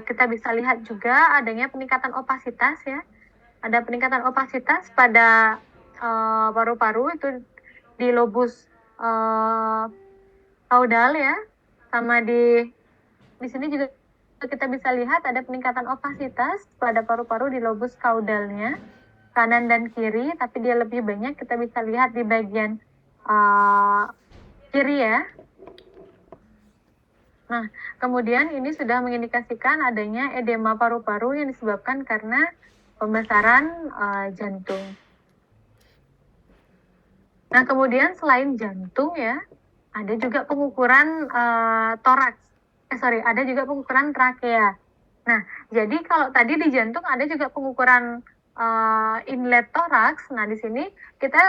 kita bisa lihat juga adanya peningkatan opasitas ya. Ada peningkatan opasitas pada paru-paru itu di lobus kaudal ya, sama di sini juga kita bisa lihat ada peningkatan opasitas pada paru-paru di lobus kaudalnya, kanan dan kiri, tapi dia lebih banyak kita bisa lihat di bagian kiri ya. Nah, kemudian ini sudah mengindikasikan adanya edema paru-paru yang disebabkan karena pembesaran jantung. Nah, kemudian selain jantung ya, ada juga pengukuran toraks. Ada juga pengukuran trakea. Nah, jadi kalau tadi di jantung ada juga pengukuran inlet toraks. Nah, di sini kita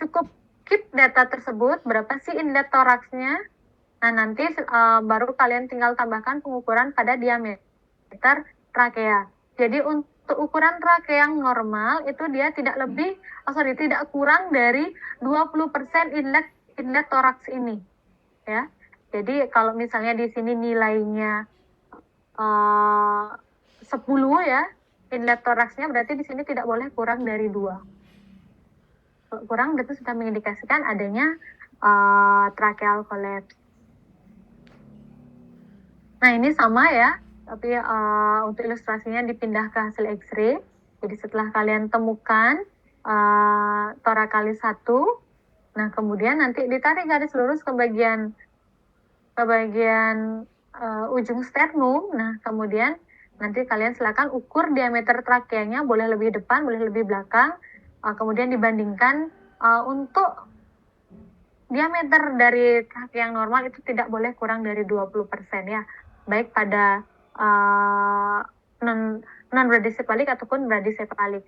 cukup keep data tersebut, berapa sih inlet toraksnya. Nah, nanti baru kalian tinggal tambahkan pengukuran pada diameter trakea. Jadi untuk ukuran trakea yang normal itu dia tidak kurang dari 20% inlet toraks ini. Ya. Jadi kalau misalnya di sini nilainya 10 ya, inlet toraksnya berarti di sini tidak boleh kurang dari 2. Kurang berarti sudah mengindikasikan adanya tracheal collapse. Nah, ini sama ya, tapi untuk ilustrasinya dipindah ke hasil X-ray. Jadi setelah kalian temukan torakali 1, nah kemudian nanti ditarik garis lurus ke bagian ujung sternum. Nah, kemudian nanti kalian silakan ukur diameter trakeanya, boleh lebih depan, boleh lebih belakang. Kemudian dibandingkan untuk diameter dari trakea yang normal itu tidak boleh kurang dari 20% ya. Baik pada non-bradisepalik ataupun bradisepalik.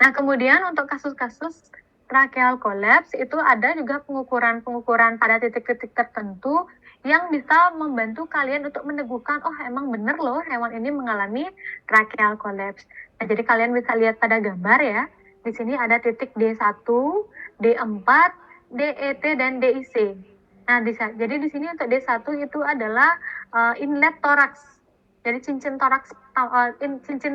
Nah, kemudian untuk kasus-kasus tracheal collapse itu ada juga pengukuran pada titik-titik tertentu yang bisa membantu kalian untuk meneguhkan, oh emang bener loh hewan ini mengalami tracheal collapse. Nah, jadi kalian bisa lihat pada gambar ya. Di sini ada titik D1, D4, DET, dan DIC. Nah, jadi di sini untuk D1 itu adalah inlet toraks. Jadi cincin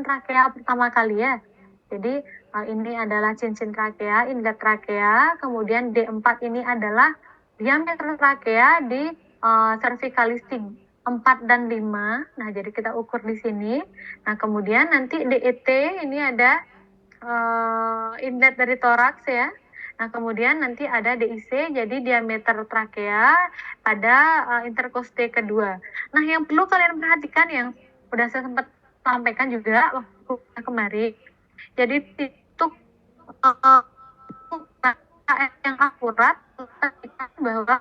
trakea pertama kali ya. Jadi ini adalah cincin trakea, inlet trakea. Kemudian D4 ini adalah diameter trakea di cervicalistic 4 dan 5. Nah, jadi kita ukur di sini. Nah, kemudian nanti DET ini ada inlet dari toraks ya. Nah, kemudian nanti ada DIC, jadi diameter trakea pada interkoste kedua. Nah, yang perlu kalian perhatikan yang udah saya sempat sampaikan juga waktu kemarin. Jadi itu yang akurat bahwa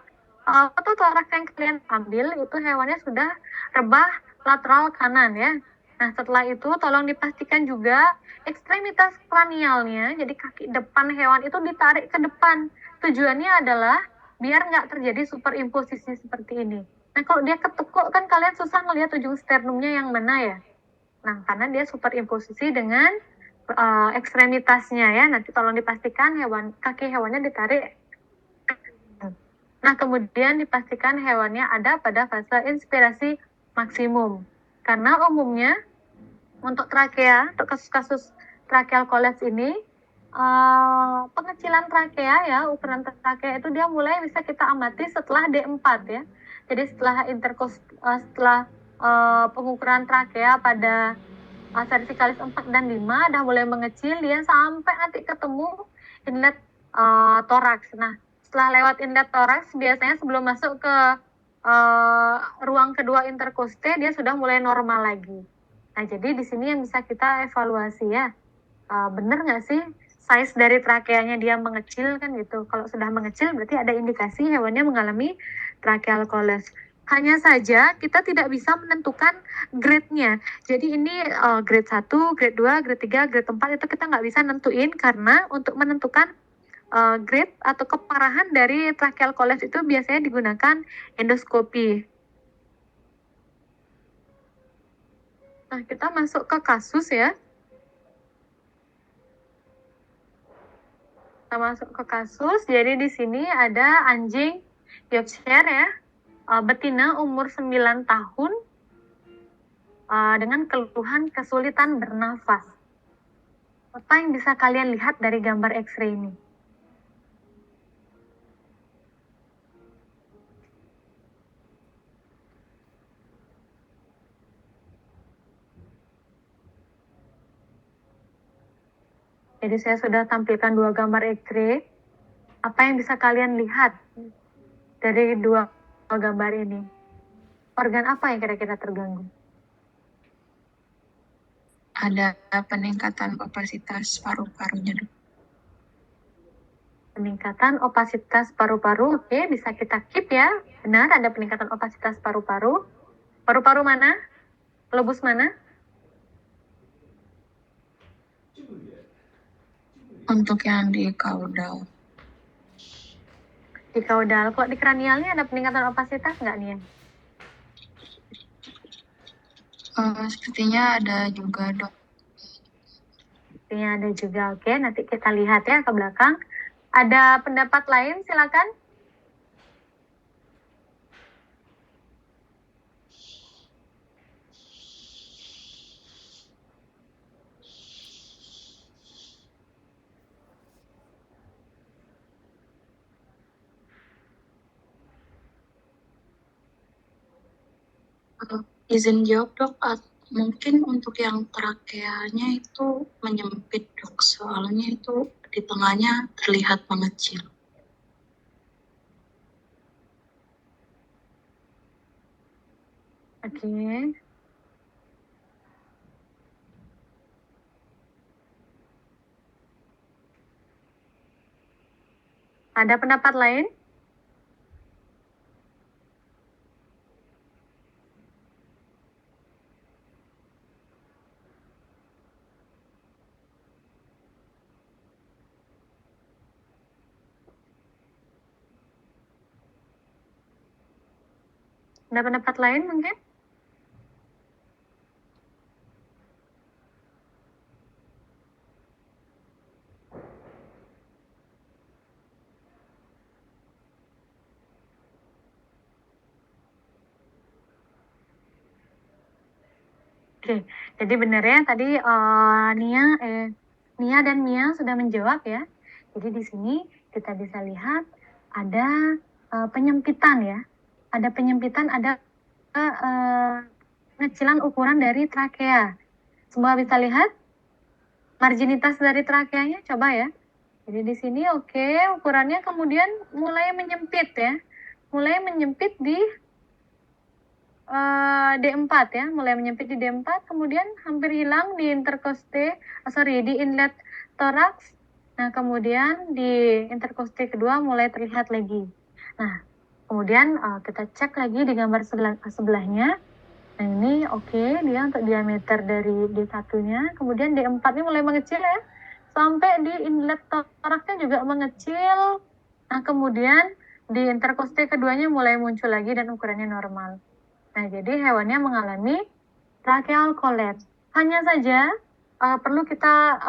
foto toraks yang kalian ambil itu hewannya sudah rebah lateral kanan ya. Nah, setelah itu tolong dipastikan juga ekstremitas kranialnya, jadi kaki depan hewan itu ditarik ke depan. Tujuannya adalah biar nggak terjadi superimposisi seperti ini. Nah, kalau dia ketekuk kan kalian susah melihat ujung sternumnya yang mana ya. Nah, karena dia superimposisi dengan ekstremitasnya ya. Nanti tolong dipastikan kaki hewannya ditarik. Nah, kemudian dipastikan hewannya ada pada fase inspirasi maksimum. Karena umumnya untuk trakea, untuk kasus-kasus tracheal collapse ini, pengecilan trakea ya, ukuran trakea itu dia mulai bisa kita amati setelah D4 ya. Jadi setelah pengukuran trakea pada cervicalis 4 dan 5 udah mulai mengecil, dia sampai nanti ketemu inlet toraks. Nah, setelah lewat inlet toraks biasanya sebelum masuk ke ruang kedua interkoste dia sudah mulai normal lagi. Nah, jadi di sini yang bisa kita evaluasi ya, bener nggak sih size dari trakeanya dia mengecil kan gitu. Kalau sudah mengecil berarti ada indikasi hewannya mengalami tracheal collapse. Hanya saja kita tidak bisa menentukan grade-nya. Jadi ini grade 1, grade 2, grade 3, grade 4 itu kita nggak bisa nentuin karena untuk menentukan grade atau keparahan dari tracheal collapse itu biasanya digunakan endoskopi. Nah, kita masuk ke kasus ya. Kita masuk ke kasus. Jadi di sini ada anjing Yorkshire ya. betina umur 9 tahun dengan keluhan kesulitan bernafas. Apa yang bisa kalian lihat dari gambar X-ray ini? Jadi saya sudah tampilkan 2 gambar X-ray. Apa yang bisa kalian lihat dari 2 gambar ini? Organ apa yang kira-kira terganggu? Ada peningkatan kapasitas paru-parunya, Dok. Peningkatan opasitas paru-paru, oke, bisa kita keep ya. Benar, ada peningkatan opasitas paru-paru. Paru-paru mana? Lobus mana? Untuk yang di kaudal. Di kaudal. Kalau di kranialnya ada peningkatan opasitas nggak nih? Sepertinya ada juga, Dok. Sepertinya ada juga, oke. Nanti kita lihat ya ke belakang. Ada pendapat lain, silakan. Izin jawab, Dok. Mungkin untuk yang trakeanya itu menyempit, Dok. Soalnya itu di tengahnya terlihat mengecil. Oke. Ada pendapat lain? Ada pendapat lain mungkin? Oke, jadi benar ya tadi Nia dan Mia sudah menjawab ya. Jadi di sini kita bisa lihat ada penyempitan ya. Ada penyempitan, ada pengecilan ukuran dari trakea. Semua bisa lihat marginitas dari trakeanya, coba ya. Jadi di sini oke, ukurannya kemudian mulai menyempit ya. Mulai menyempit di D4 ya, mulai menyempit di D4, kemudian hampir hilang di di inlet toraks. Nah, kemudian di interkoste kedua mulai terlihat lagi. Nah, kemudian kita cek lagi di gambar sebelahnya. Nah, ini oke, dia untuk diameter dari D1-nya, kemudian D4-nya mulai mengecil ya, sampai di inlet toraksnya juga mengecil. Nah, kemudian di interkoste keduanya mulai muncul lagi dan ukurannya normal. Nah, jadi hewannya mengalami tracheal collapse. Hanya saja perlu kita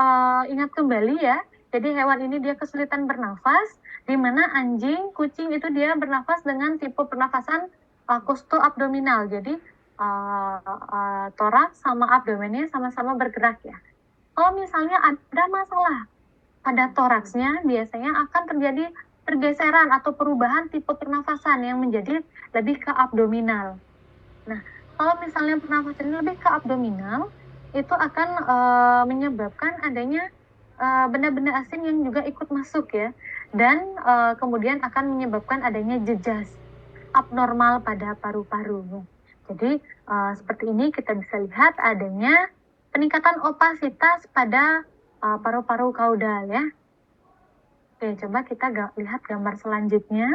ingat kembali ya. Jadi hewan ini dia kesulitan bernafas, di mana anjing, kucing itu dia bernafas dengan tipe pernafasan costo-abdominal. Jadi toraks sama abdomennya sama-sama bergerak ya. Kalau misalnya ada masalah pada toraksnya, biasanya akan terjadi pergeseran atau perubahan tipe pernafasan yang menjadi lebih ke abdominal. Nah, kalau misalnya pernafasan lebih ke abdominal, itu akan menyebabkan adanya benda-benda asing yang juga ikut masuk ya, dan kemudian akan menyebabkan adanya jejas abnormal pada paru-paru. Jadi seperti ini kita bisa lihat adanya peningkatan opasitas pada paru-paru kaudal ya. Oke, coba kita lihat gambar selanjutnya.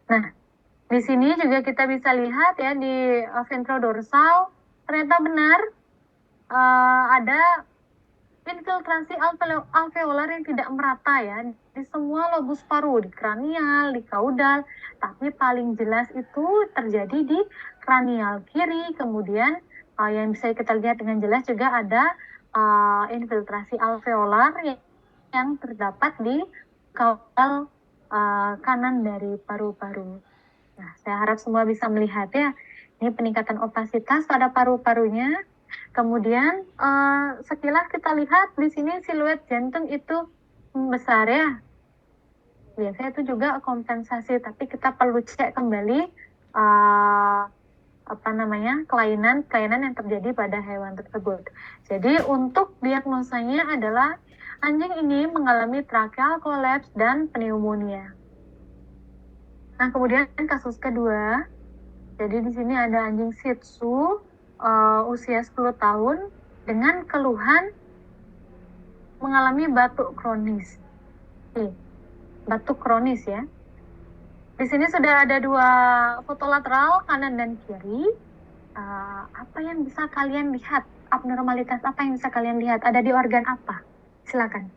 Nah, di sini juga kita bisa lihat ya di ventrodorsal ternyata benar ada infiltrasi alveolar yang tidak merata ya di semua lobus paru, di kranial, di kaudal, tapi paling jelas itu terjadi di kranial kiri. Kemudian yang bisa kita lihat dengan jelas juga ada infiltrasi alveolar yang terdapat di kaudal kanan dari paru-paru. Nah, saya harap semua bisa melihat ya. Ini peningkatan opasitas pada paru-parunya. Kemudian sekilas kita lihat di sini siluet jantung itu besar ya. Biasanya itu juga kompensasi, tapi kita perlu cek kembali kelainan yang terjadi pada hewan tersebut. Jadi untuk diagnosanya adalah anjing ini mengalami tracheal collapse dan pneumonia. Nah, kemudian kasus kedua, jadi di sini ada anjing Shih Tzu usia 10 tahun dengan keluhan mengalami batuk kronis. Batuk kronis ya. Di sini sudah ada 2 foto lateral kanan dan kiri. Apa yang bisa kalian lihat? Abnormalitas apa yang bisa kalian lihat? Ada di organ apa? Silakan.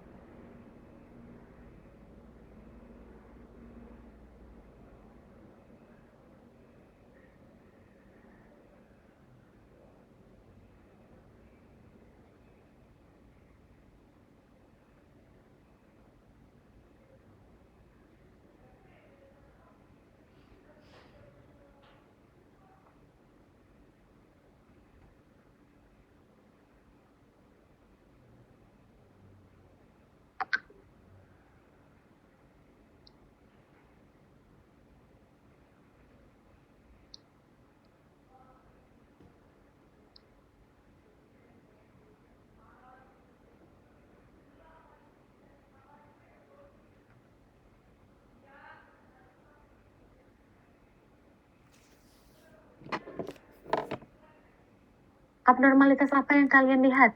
Abnormalitas apa yang kalian lihat?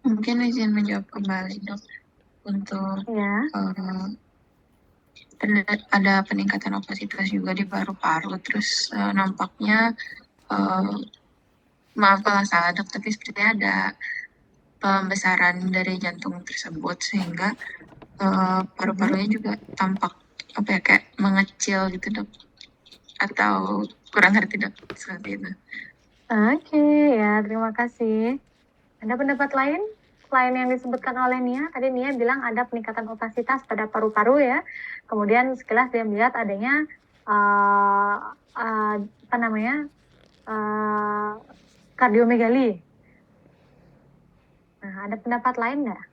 Mungkin izin menjawab kembali dok untuk Ya. Ada peningkatan opasitas juga di paru-paru, terus nampaknya maaf kalau salah dok, tapi sepertinya ada pembesaran dari jantung tersebut sehingga paru-parunya juga tampak kayak mengecil gitu dok, atau kurang ngerti dok seperti itu. Oke, ya terima kasih. Ada pendapat lain selain yang disebutkan oleh Nia? Tadi Nia bilang ada peningkatan opasitas pada paru-paru ya. Kemudian sekilas dia melihat adanya kardiomegali. Nah, ada pendapat lain nggak?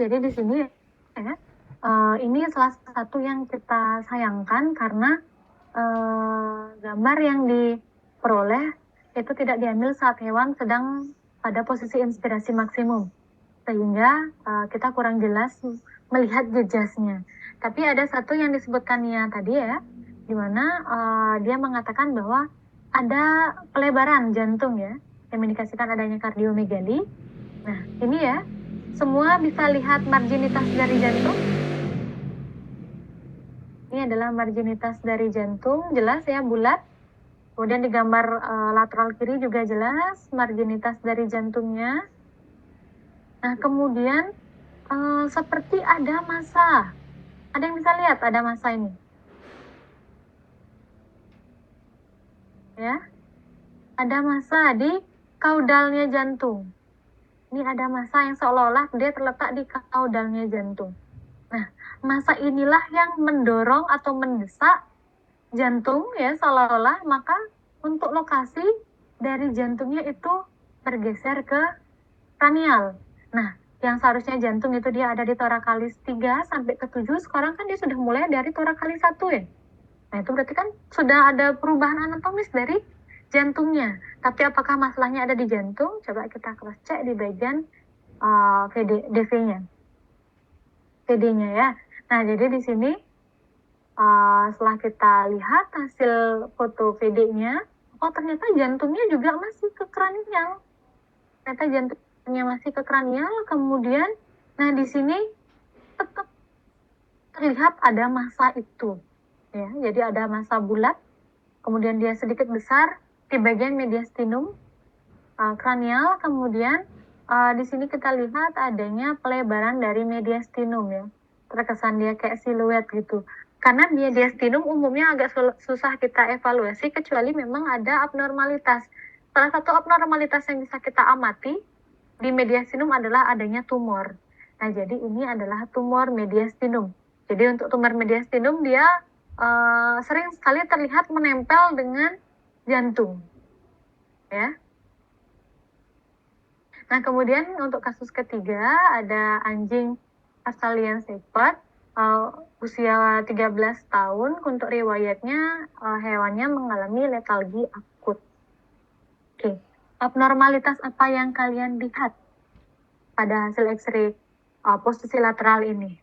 Jadi di sini ya, ini salah satu yang kita sayangkan karena gambar yang diperoleh itu tidak diambil saat hewan sedang pada posisi inspirasi maksimum, sehingga kita kurang jelas melihat jejasnya. Tapi ada satu yang disebutkan Nia tadi ya, di mana dia mengatakan bahwa ada pelebaran jantung ya, yang mengindikasikan adanya kardiomegali. Nah, ini ya, semua bisa lihat marginitas dari jantung. Ini adalah marginitas dari jantung, jelas ya, bulat. Kemudian di gambar lateral kiri juga jelas marginitas dari jantungnya. Nah, kemudian seperti ada massa. Ada yang bisa lihat ada massa ini? Ya. Ada massa di kaudalnya jantung. Ini ada massa yang seolah-olah dia terletak di kaudalnya jantung. Nah, massa inilah yang mendorong atau mendesak jantung ya, seolah-olah maka untuk lokasi dari jantungnya itu bergeser ke kranial. Nah, yang seharusnya jantung itu dia ada di torakalis 3 sampai ke 7, sekarang kan dia sudah mulai dari torakalis 1 ya. Nah, itu berarti kan sudah ada perubahan anatomis dari jantungnya. Tapi apakah masalahnya ada di jantung? Coba kita cross check di bagian DV-nya. PD-nya ya. Nah, jadi di sini setelah kita lihat hasil foto PD-nya, oh ternyata jantungnya juga masih ke kranial. Ternyata jantungnya masih ke kranial, kemudian, nah di sini tetap terlihat ada massa itu. Ya, jadi ada massa bulat kemudian dia sedikit besar di bagian mediastinum kranial, kemudian di sini kita lihat adanya pelebaran dari mediastinum ya. Terkesan dia kayak siluet gitu. Karena mediastinum umumnya agak susah kita evaluasi kecuali memang ada abnormalitas. Salah satu abnormalitas yang bisa kita amati di mediastinum adalah adanya tumor. Nah, jadi ini adalah tumor mediastinum. Jadi untuk tumor mediastinum dia sering sekali terlihat menempel dengan jantung. Ya. Nah, kemudian untuk kasus ketiga ada anjing Australian Shepherd usia 13 tahun. Untuk riwayatnya hewannya mengalami letalgi akut. Oke, abnormalitas apa yang kalian lihat pada hasil X-ray posisi lateral ini?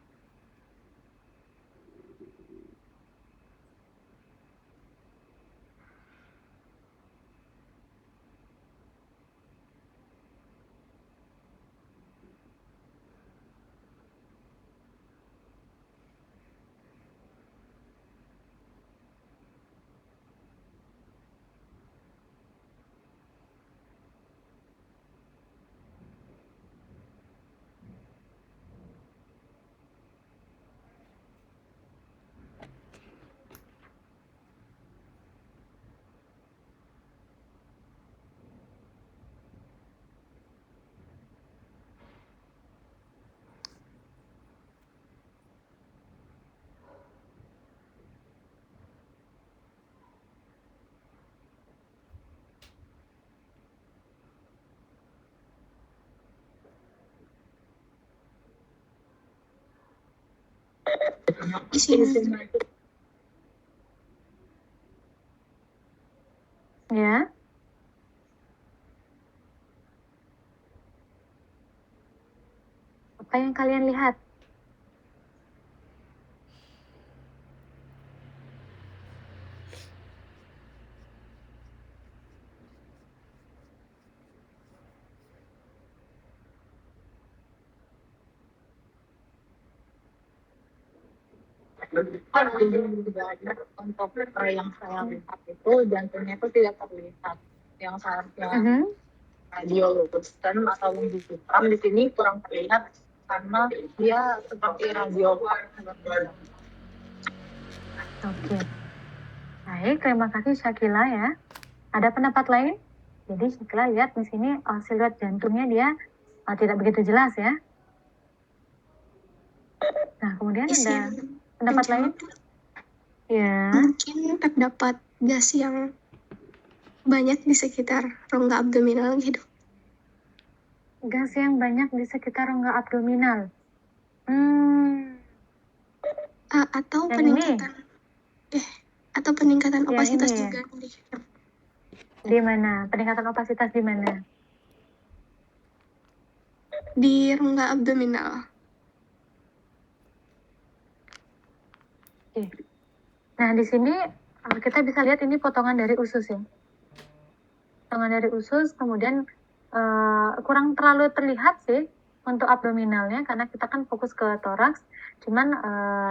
Ya. Apa yang kalian lihat? Untuk yang saya lihat itu jantungnya itu tidak terlihat. Yang seharusnya radiologisten atau longitudinal di sini kurang terlihat karena dia seperti radio. Oke. Baik, terima kasih Syakila ya. Ada pendapat lain? Jadi Syakila lihat di sini siluet jantungnya dia tidak begitu jelas ya. Nah, kemudian ada pendapat lain? Ya. Mungkin terdapat gas yang banyak di sekitar rongga abdominal gitu. Gas yang banyak di sekitar rongga abdominal. Atau peningkatan opasitas juga. Di mana? Peningkatan opasitas di mana? Di rongga abdominal. Oke. Nah, di sini kita bisa lihat ini potongan dari usus ya. Potongan dari usus, kemudian kurang terlalu terlihat sih untuk abdominalnya karena kita kan fokus ke toraks. Cuman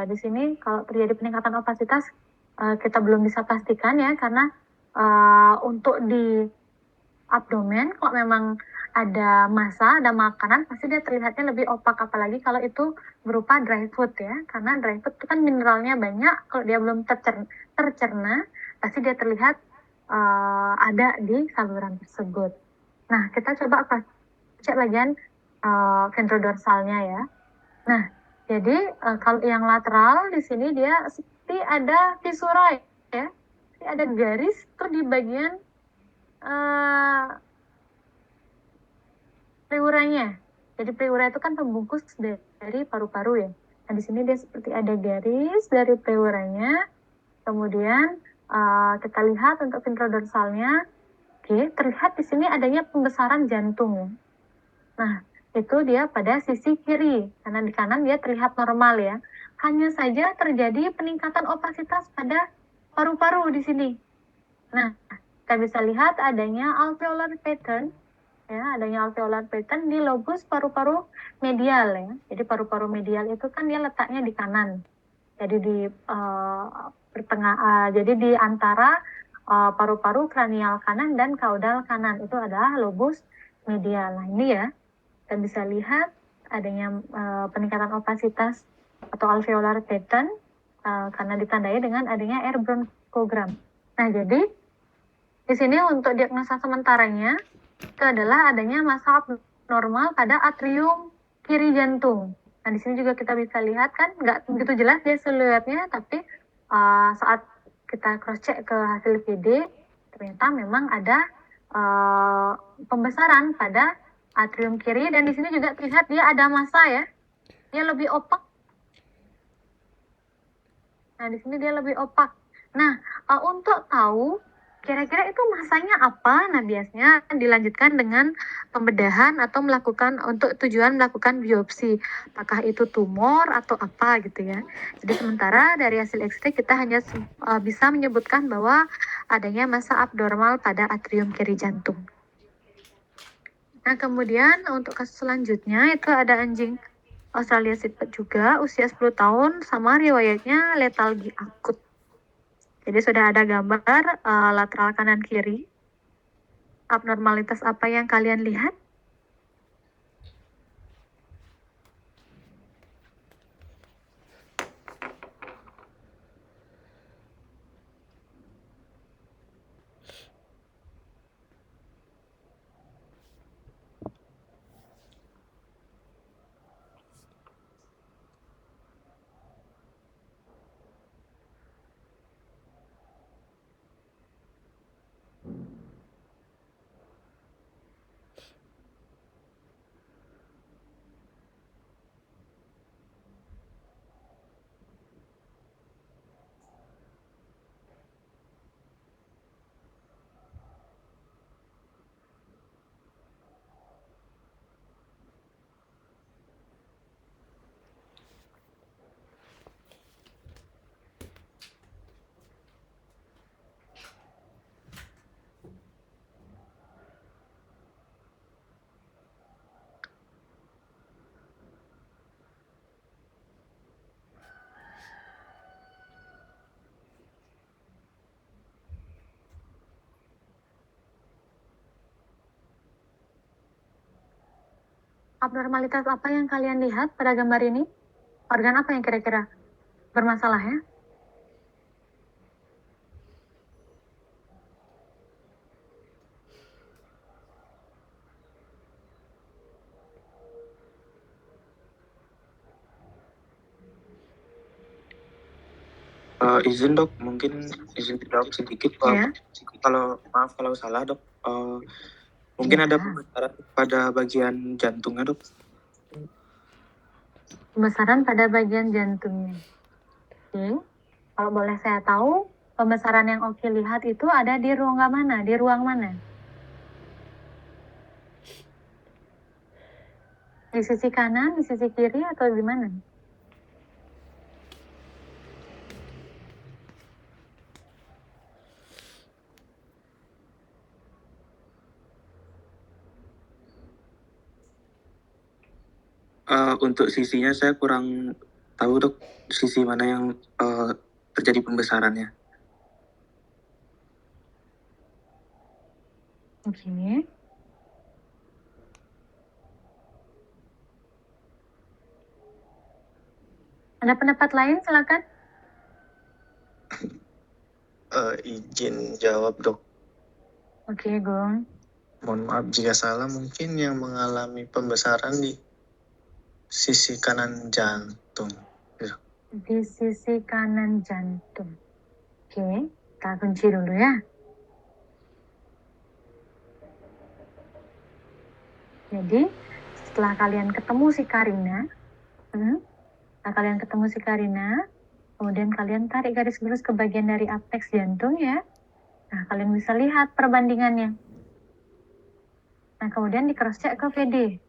di sini kalau terjadi peningkatan opasitas kita belum bisa pastikan ya karena untuk di abdomen kalau memang ada massa, ada makanan pasti dia terlihatnya lebih opak, apalagi kalau itu berupa dry food ya, karena dry food itu kan mineralnya banyak, kalau dia belum tercerna pasti dia terlihat ada di saluran tersebut. Nah, kita coba cek lagi ventrodorsalnya ya. Nah, jadi kalau yang lateral di sini dia seperti ada fisura ya, seperti ada garis tuh di bagian pleuranya. Jadi pleura itu kan pembungkus dari paru-paru ya. Nah, di sini dia seperti ada garis dari pleuranya. Kemudian kita lihat untuk ventrodorsalnya. Oke, terlihat di sini adanya pembesaran jantung. Nah, itu dia pada sisi kiri. Karena di kanan dia terlihat normal ya. Hanya saja terjadi peningkatan opasitas pada paru-paru di sini. Nah, kita bisa lihat adanya alveolar pattern ya, adanya alveolar pattern di lobus paru-paru medial ya. Jadi paru-paru medial itu kan dia letaknya di kanan. Jadi di jadi di antara paru-paru kranial kanan dan kaudal kanan. Itu adalah lobus medial. Nah, ini ya, kita bisa lihat adanya peningkatan opasitas atau alveolar pattern karena ditandai dengan adanya air bronchogram. Nah, jadi di sini untuk diagnosa sementaranya itu adalah adanya massa abnormal pada atrium kiri jantung. Nah, di sini juga kita bisa lihat kan nggak begitu jelas dia siluetnya, tapi saat kita cross check ke hasil VD ternyata memang ada pembesaran pada atrium kiri, dan di sini juga terlihat dia ada massa ya, dia lebih opak. Nah, di sini dia lebih opak. Nah, untuk tahu kira-kira itu masanya apa, nah biasanya dilanjutkan dengan pembedahan atau melakukan untuk tujuan melakukan biopsi. Apakah itu tumor atau apa gitu ya. Jadi sementara dari hasil X-ray kita hanya bisa menyebutkan bahwa adanya massa abnormal pada atrium kiri jantung. Nah, kemudian untuk kasus selanjutnya itu ada anjing Australia Shepherd juga, usia 10 tahun, sama riwayatnya letalgi akut. Jadi sudah ada gambar lateral kanan kiri. Abnormalitas apa yang kalian lihat? Abnormalitas apa yang kalian lihat pada gambar ini? Organ apa yang kira-kira bermasalah ya? Izin dok, mungkin izin jawab sedikit Pak. Ya. Kalau maaf kalau salah dok, mungkin Ya. ada pembesaran pada bagian jantungnya dok. Pembesaran pada bagian jantungnya. Oke. Kalau boleh saya tahu, pembesaran yang Oki lihat itu ada di rongga mana? Di ruang mana? Di sisi kanan, di sisi kiri, atau di mana? Untuk sisinya saya kurang tahu dok, sisi mana yang terjadi pembesarannya. Oke. Ada pendapat lain, silakan. Izin jawab dok. Oke, Gong. Mohon maaf jika salah, mungkin yang mengalami pembesaran di sisi kanan jantung. Di sisi kanan jantung. Oke, kita kunci dulu ya. Jadi, setelah kalian ketemu si Karina, kemudian kalian tarik garis lurus ke bagian dari apeks jantung ya. Nah, kalian bisa lihat perbandingannya. Nah, kemudian di cross check ke VD.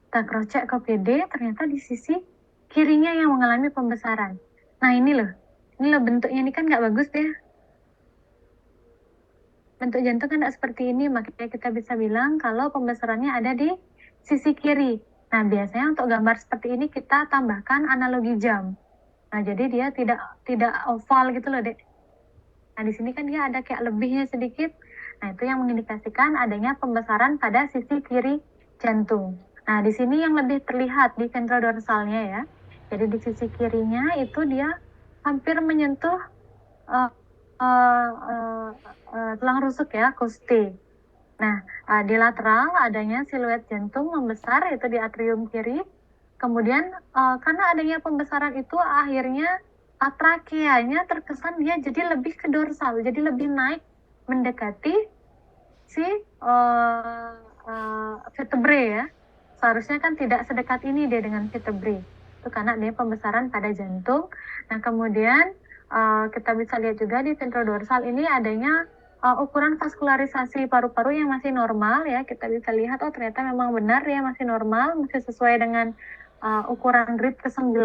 Kita cross check ke VD, ternyata di sisi kirinya yang mengalami pembesaran. Nah, ini loh bentuknya ini kan nggak bagus ya. Bentuk jantung kan nggak seperti ini, makanya kita bisa bilang kalau pembesarannya ada di sisi kiri. Nah, biasanya untuk gambar seperti ini kita tambahkan analogi jam. Nah, jadi dia tidak oval gitu loh, Dek. Nah, di sini kan dia ada kayak lebihnya sedikit. Nah, itu yang mengindikasikan adanya pembesaran pada sisi kiri jantung. Nah, di sini yang lebih terlihat di ventrodorsalnya ya. Jadi di sisi kirinya itu dia hampir menyentuh uh, tulang rusuk ya, costae. Nah, di lateral adanya siluet jantung membesar, itu di atrium kiri. Kemudian, karena adanya pembesaran itu, akhirnya trakeanya terkesan dia jadi lebih ke dorsal, jadi lebih naik mendekati si vertebrae ya. Seharusnya kan tidak sedekat ini dia dengan vertebrae. Itu karena adanya pembesaran pada jantung. Nah, kemudian kita bisa lihat juga di ventrodorsal ini adanya ukuran vaskularisasi paru-paru yang masih normal ya. Kita bisa lihat, oh ternyata memang benar ya masih normal, masih sesuai dengan ukuran grip ke-9.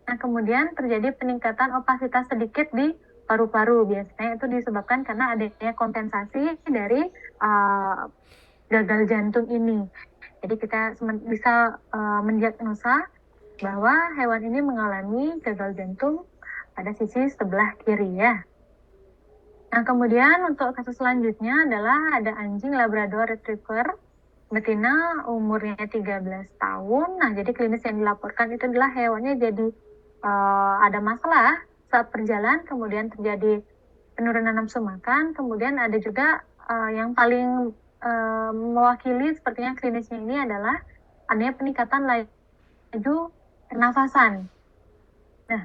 Nah, kemudian terjadi peningkatan opasitas sedikit di paru-paru. Biasanya itu disebabkan karena adanya kompensasi dari gagal jantung ini. Jadi kita bisa mendiagnosa bahwa hewan ini mengalami gagal jantung pada sisi sebelah kiri ya. Nah, kemudian untuk kasus selanjutnya adalah ada anjing Labrador Retriever betina umurnya 13 tahun. Nah, jadi klinis yang dilaporkan itu adalah hewannya jadi ada masalah saat berjalan, kemudian terjadi penurunan nafsu makan, kemudian ada juga yang paling mewakili sepertinya klinisnya ini adalah adanya peningkatan laju pernafasan. Nah,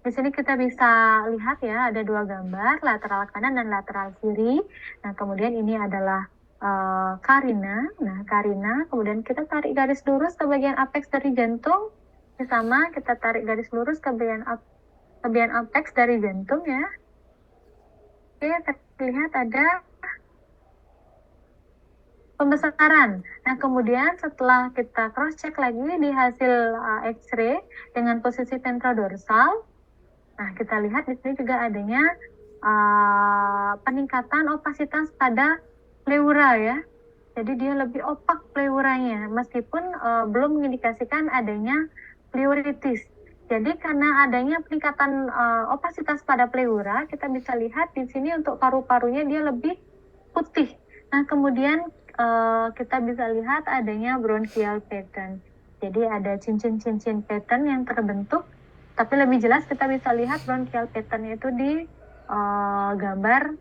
di sini kita bisa lihat ya, ada dua gambar, lateral kanan dan lateral kiri. Nah, kemudian ini adalah Karina. Nah, Karina, kemudian kita tarik garis lurus ke bagian apex dari jantung. Sama, kita tarik garis lurus ke bagian apex dari jantung ya. Oke, terlihat ada pembesaran. Nah, kemudian setelah kita cross check lagi di hasil X-ray dengan posisi ventrodorsal, nah kita lihat di sini juga adanya peningkatan opasitas pada pleura ya. Jadi dia lebih opak pleuranya, meskipun belum mengindikasikan adanya pleuritis. Jadi karena adanya peningkatan opasitas pada pleura, kita bisa lihat di sini untuk paru-parunya dia lebih putih. Nah, kemudian kita bisa lihat adanya bronchial pattern. Jadi ada cincin-cincin pattern yang terbentuk, tapi lebih jelas kita bisa lihat bronchial pattern itu di gambar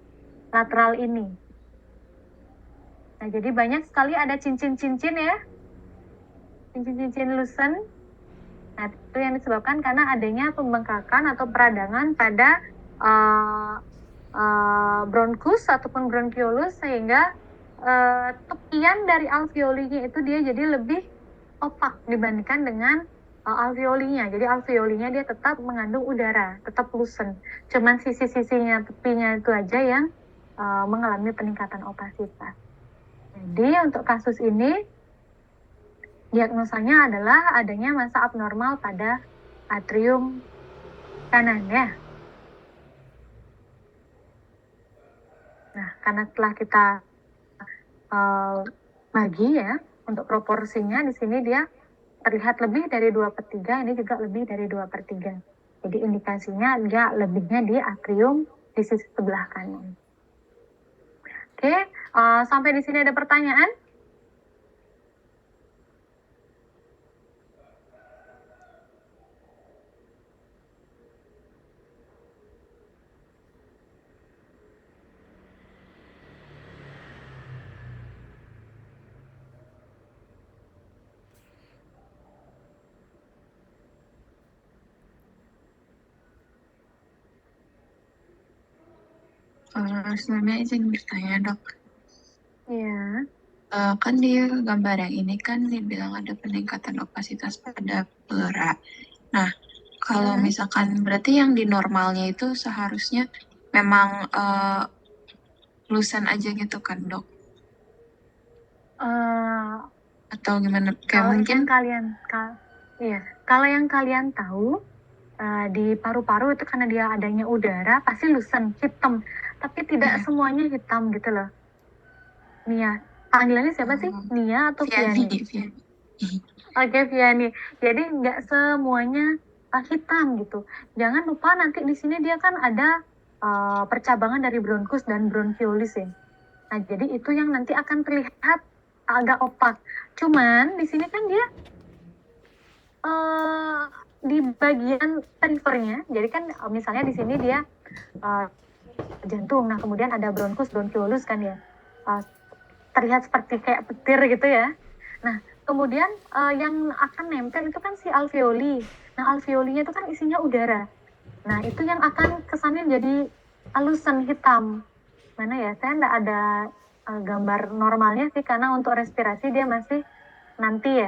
lateral ini. Nah, jadi banyak sekali ada cincin-cincin ya, cincin-cincin loosen. Nah, itu yang disebabkan karena adanya pembengkakan atau peradangan pada bronkus ataupun bronchiolus, sehingga tepian dari alveolinya itu dia jadi lebih opak dibandingkan dengan alveolinya. Jadi alveolinya dia tetap mengandung udara, tetap loosen. Cuman sisi-sisinya, tepinya itu aja yang mengalami peningkatan opasitas. Jadi untuk kasus ini diagnosanya adalah adanya massa abnormal pada atrium kanan ya. Nah, karena setelah kita bagi ya, untuk proporsinya di sini dia terlihat lebih dari 2/3, ini juga lebih dari 2/3. Jadi indikasinya dia lebihnya di atrium di sisi sebelah kanan. Oke, sampai di sini ada pertanyaan? Sebelumnya izin bertanya dok. Iya. Kan di gambar yang ini kan dibilang ada peningkatan opasitas pada pleura. Nah, kalau misalkan berarti yang di normalnya itu seharusnya memang loosen aja gitu kan dok? Atau gimana? Kayak mungkin kalau yang kalian tahu di paru-paru itu karena dia adanya udara pasti loosen, hitam, tapi tidak semuanya hitam gitu loh. Nia, panggilannya siapa sih? Nia atau Viani? Oke, Viani. Jadi nggak semuanya hitam gitu. Jangan lupa nanti di sini dia kan ada percabangan dari bronkus dan bronchiolis ya. Nah, jadi itu yang nanti akan terlihat agak opak. Cuman di sini kan dia di bagian perifernya. Jadi kan misalnya di sini dia jantung. Nah, kemudian ada bronkus, bronchiolus kan ya. Terlihat seperti kayak petir gitu ya. Nah, kemudian yang akan nempel itu kan si alveoli. Nah, alveolinya itu kan isinya udara. Nah, itu yang akan kesannya jadi alusan hitam. Mana ya? Saya nggak ada gambar normalnya sih, karena untuk respirasi dia masih nanti ya.